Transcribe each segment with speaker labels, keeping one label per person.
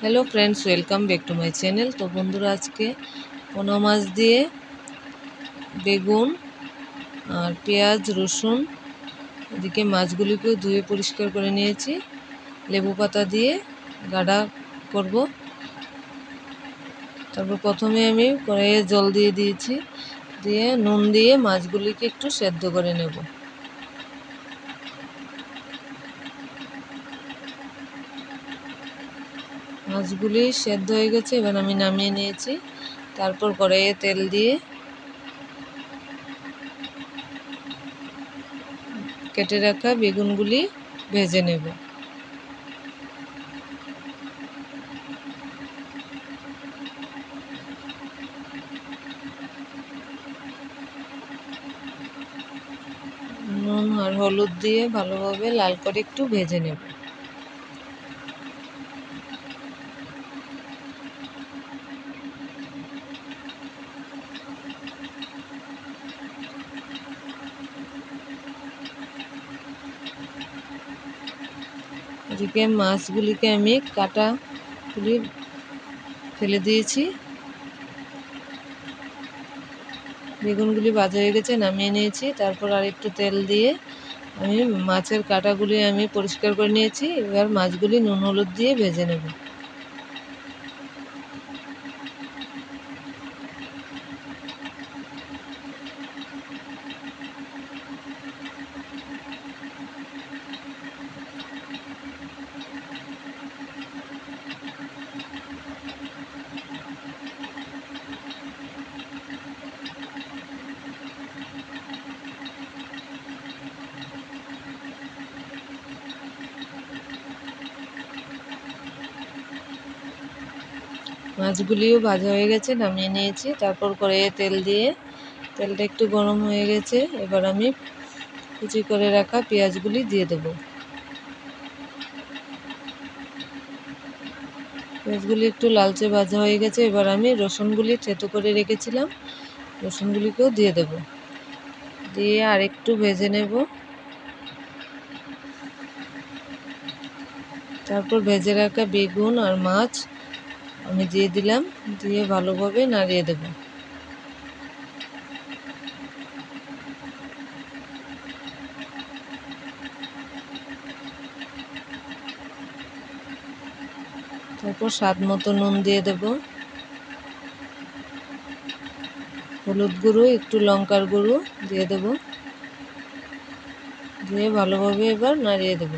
Speaker 1: Hello friends, welcome back to my channel. तो बंधुरा आज के पोना माछ दिए बेगुन और पेঁয়াজ रसुन एदिके माछगुलिके धुए परिष्कार करे निয়েছি। लेबू पाता दिए गाढ़ा करब। तारपर प्रथमे आमी कड़ाइये जल दिए दिएছি, দিয়ে নুন দিয়ে মাছগুলিকে একটু সেদ্ধ করে নেব। মাছগুলি সেদ্ধ হয়ে গেছে, এবার আমি নামিয়ে নিয়েছি। তারপর কড়াইয়ে তেল দিয়ে কেটে রাখা বেগুনগুলি ভেজে নেব। নুন আর হলুদ দিয়ে ভালোভাবে লাল করে একটু ভেজে নেব। এদিকে মাছগুলিকে আমি কাটাগুলি ফেলে দিয়েছি। বেগুনগুলি ভাজা হয়ে গেছে, নামিয়ে নিয়েছি। তারপর আর একটু তেল দিয়ে আমি মাছের কাটাগুলি আমি পরিষ্কার করে নিয়েছি। এবার মাছগুলি নুন হলুদ দিয়ে ভেজে নেব। মাছগুলিও ভাজা হয়ে গেছে, নামিয়ে নিয়েছি। তারপর কড়াইয়ে তেল দিয়ে তেলটা একটু গরম হয়ে গেছে, এবার আমি কুচি করে রাখা পেঁয়াজগুলি দিয়ে দেব। পেঁয়াজগুলি একটু লালচে ভাজা হয়ে গেছে, এবার আমি রসুনগুলি থেতো করে রেখেছিলাম, রসুনগুলিকেও দিয়ে দেব। দিয়ে আর একটু ভেজে নেব। তারপর ভেজে রাখা বেগুন আর মাছ আমি দিয়ে দিলাম, দিয়ে ভালোভাবে নাড়িয়ে দেব। তারপর স্বাদ মতো নুন দিয়ে দেব, হলুদ গুঁড়ো একটু লঙ্কার গুঁড়ো দিয়ে দেব, দিয়ে ভালোভাবে এবার নাড়িয়ে দেব।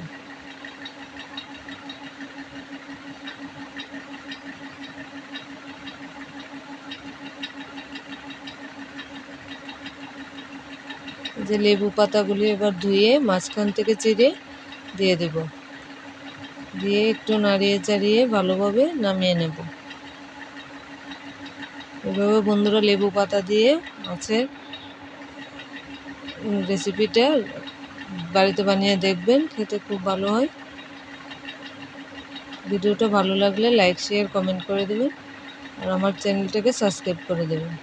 Speaker 1: যে লেবু পাতাগুলি এবার ধুয়ে মাঝখান থেকে চিড়ে দিয়ে দেব, দিয়ে একটু নাড়িয়ে চাড়িয়ে ভালোভাবে নামিয়ে নেব। এভাবে বন্ধুরা লেবু পাতা দিয়ে মাছের রেসিপিটা বাড়িতে বানিয়ে দেখবেন, খেতে খুব ভালো হয়। ভিডিওটা ভালো লাগলে লাইক শেয়ার কমেন্ট করে দেবেন আর আমার চ্যানেলটাকে সাবস্ক্রাইব করে দেবেন।